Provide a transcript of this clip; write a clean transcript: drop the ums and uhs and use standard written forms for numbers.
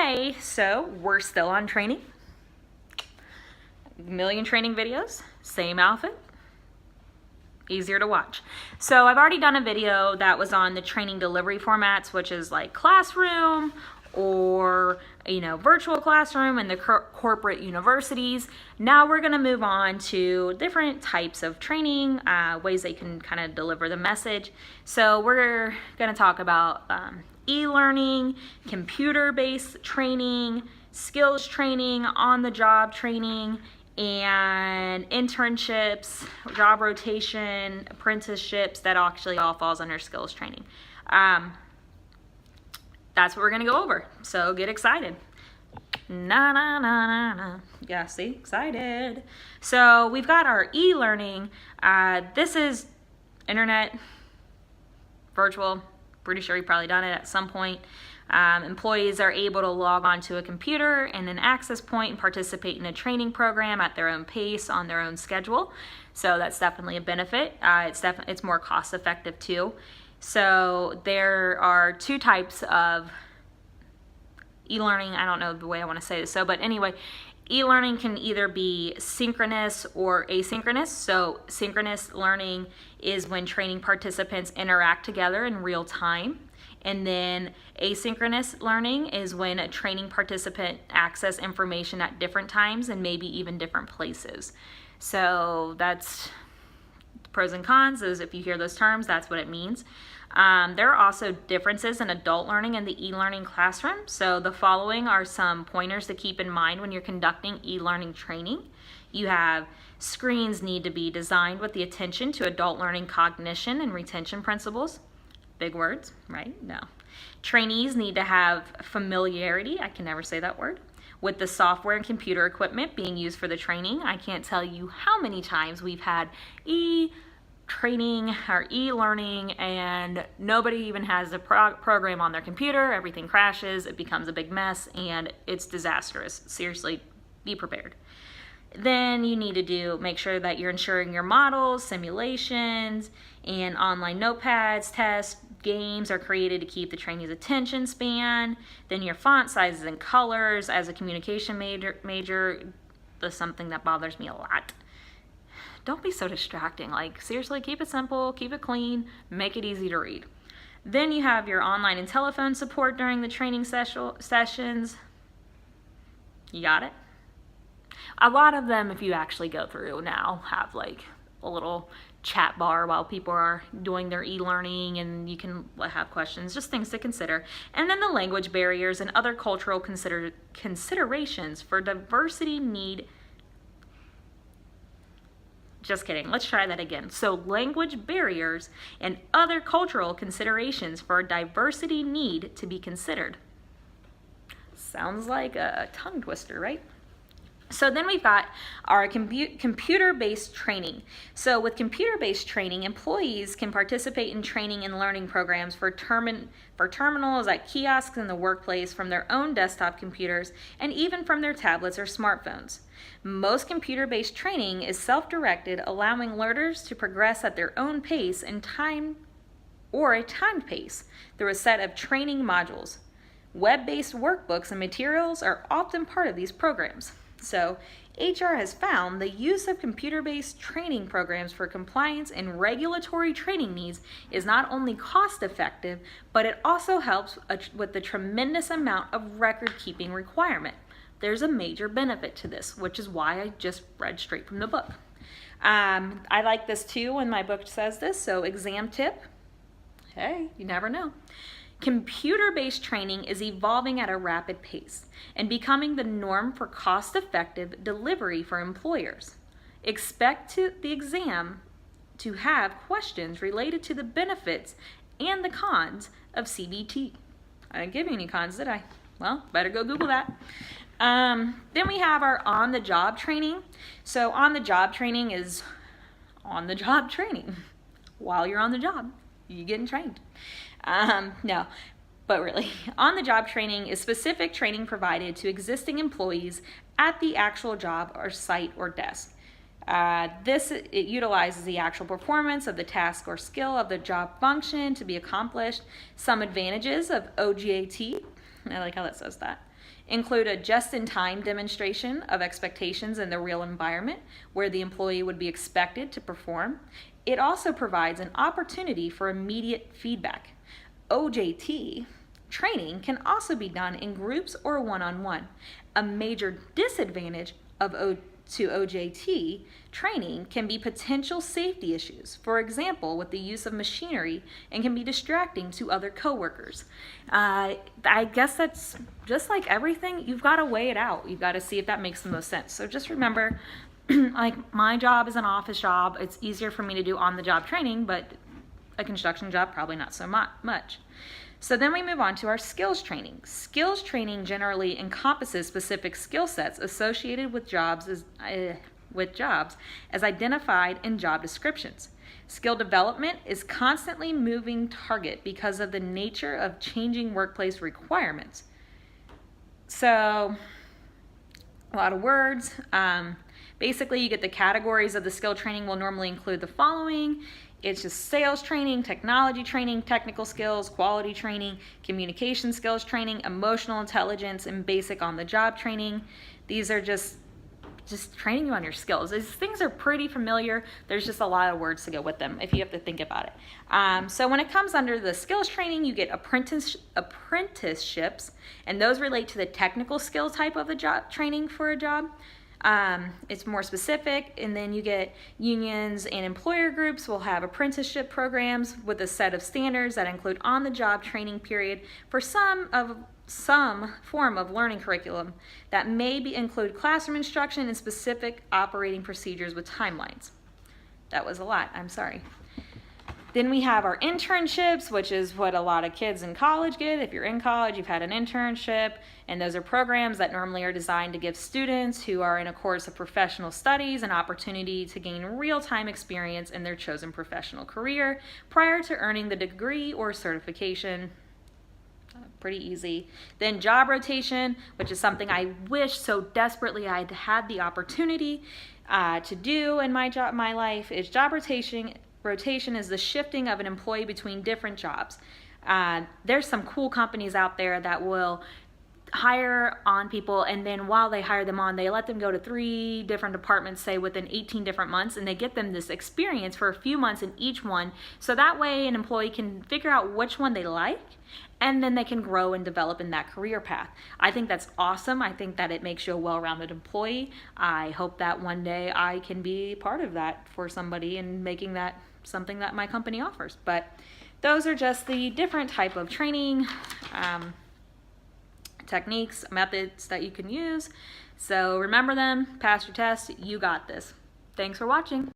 Okay, so we're still on training. Million training videos, same outfit, easier to watch. So I've already done a video that was on the training delivery formats, which is like classroom or virtual classroom and the corporate universities. Now we're going to move on to different types of training, ways they can kind of deliver the message. So we're going to talk about e-learning, computer-based training, skills training, on-the-job training, and internships, job rotation, apprenticeships. That actually all falls under skills training. That's what we're gonna go over, so get excited. Yeah, see, excited. So we've got our e-learning. This is internet, virtual. Pretty sure you've probably done it at some point. Employees are able to log onto a computer and an access point and participate in a training program at their own pace on their own schedule. So that's definitely a benefit. It's more cost effective too. So there are two types of e-learning. I don't know the way I want to say this. But anyway, e-learning can either be synchronous or asynchronous. So synchronous learning is when training participants interact together in real time. And then asynchronous learning is when a training participant access information at different times and maybe even different places. So that's pros and cons. Is if you hear those terms, that's what it means. There are also differences in adult learning and the e-learning classroom. So the following are some pointers to keep in mind when you're conducting e-learning training. You have screens need to be designed with the attention to adult learning cognition and retention principles. Big words, right? No. Trainees need to have familiarity, I can never say that word, with the software and computer equipment being used for the training. I can't tell you how many times we've had e-training or e-learning and nobody even has a program on their computer. Everything crashes, it becomes a big mess, and it's disastrous. Seriously, be prepared. Then you need to make sure that you're ensuring your models, simulations, and online notepads, tests, games are created to keep the trainee's attention span. Then your font sizes and colors. As a communication major, that's something that bothers me a lot. Don't be so distracting. Like, seriously, keep it simple, keep it clean, make it easy to read. Then you have your online and telephone support during the training sessions. You got it? A lot of them, if you actually go through now, have like a little chat bar while people are doing their e-learning, and you can have questions, just things to consider. And then the language barriers and other cultural considerations for diversity need. Just kidding, let's try that again. So language barriers and other cultural considerations for diversity need to be considered. Sounds like a tongue twister, right? So then we've got our computer-based training. So with computer-based training, employees can participate in training and learning programs for terminals at kiosks in the workplace from their own desktop computers and even from their tablets or smartphones. Most computer-based training is self-directed, allowing learners to progress at their own pace and time or a timed pace through a set of training modules. Web-based workbooks and materials are often part of these programs. So HR has found the use of computer-based training programs for compliance and regulatory training needs is not only cost-effective, but it also helps with the tremendous amount of record-keeping requirement. There's a major benefit to this, which is why I just read straight from the book. I like this too when my book says this, so exam tip. Hey, you never know. Computer-based training is evolving at a rapid pace and becoming the norm for cost-effective delivery for employers. Expect the exam to have questions related to the benefits and the cons of CBT. I didn't give you any cons, did I? Well, better go Google that. Then we have our on-the-job training. So on-the-job training is on-the-job training. While you're on the job, you're getting trained. No, but really, on-the-job training is specific training provided to existing employees at the actual job or site or desk. It utilizes the actual performance of the task or skill of the job function to be accomplished. Some advantages of OJT I like how that says that. Include a just-in-time demonstration of expectations in the real environment where the employee would be expected to perform. It also provides an opportunity for immediate feedback. OJT training can also be done in groups or one-on-one. A major disadvantage of OJT training can be potential safety issues, for example, with the use of machinery, and can be distracting to other coworkers. I guess that's just like everything, you've got to weigh it out. You've got to see if that makes the most sense. So just remember, like my job is an office job. It's easier for me to do on-the-job training, but a construction job, probably not so much. So then we move on to our skills training. Skills training generally encompasses specific skill sets associated with jobs as identified in job descriptions. Skill development is constantly moving target because of the nature of changing workplace requirements. So, a lot of words. Basically, you get the categories of the skill training will normally include the following. It's just sales training, technology training, technical skills, quality training, communication skills training, emotional intelligence, and basic on-the-job training. These are just training you on your skills. These things are pretty familiar. There's just a lot of words to go with them if you have to think about it. So when it comes under the skills training, you get apprenticeships, and those relate to the technical skill type of the job training for a job. It's more specific, and then you get unions and employer groups will have apprenticeship programs with a set of standards that include on-the-job training period for some form of learning curriculum that may include classroom instruction and specific operating procedures with timelines. That was a lot, I'm sorry. Then we have our internships, which is what a lot of kids in college get. If you're in college, you've had an internship, and those are programs that normally are designed to give students who are in a course of professional studies an opportunity to gain real-time experience in their chosen professional career prior to earning the degree or certification. Pretty easy. Then job rotation, which is something I wish so desperately I'd had the opportunity to do in my life, is job rotation. Rotation is the shifting of an employee between different jobs. There's some cool companies out there that will hire on people, and then while they hire them on, they let them go to 3 different departments, say within 18 different months, and they get them this experience for a few months in each one, so that way an employee can figure out which one they like, and then they can grow and develop in that career path. I think that's awesome. I think that it makes you a well-rounded employee. I hope that one day I can be part of that for somebody and making that something that my company offers. But those are just the different type of training techniques, methods that you can use. So remember them, pass your test, you got this. Thanks for watching.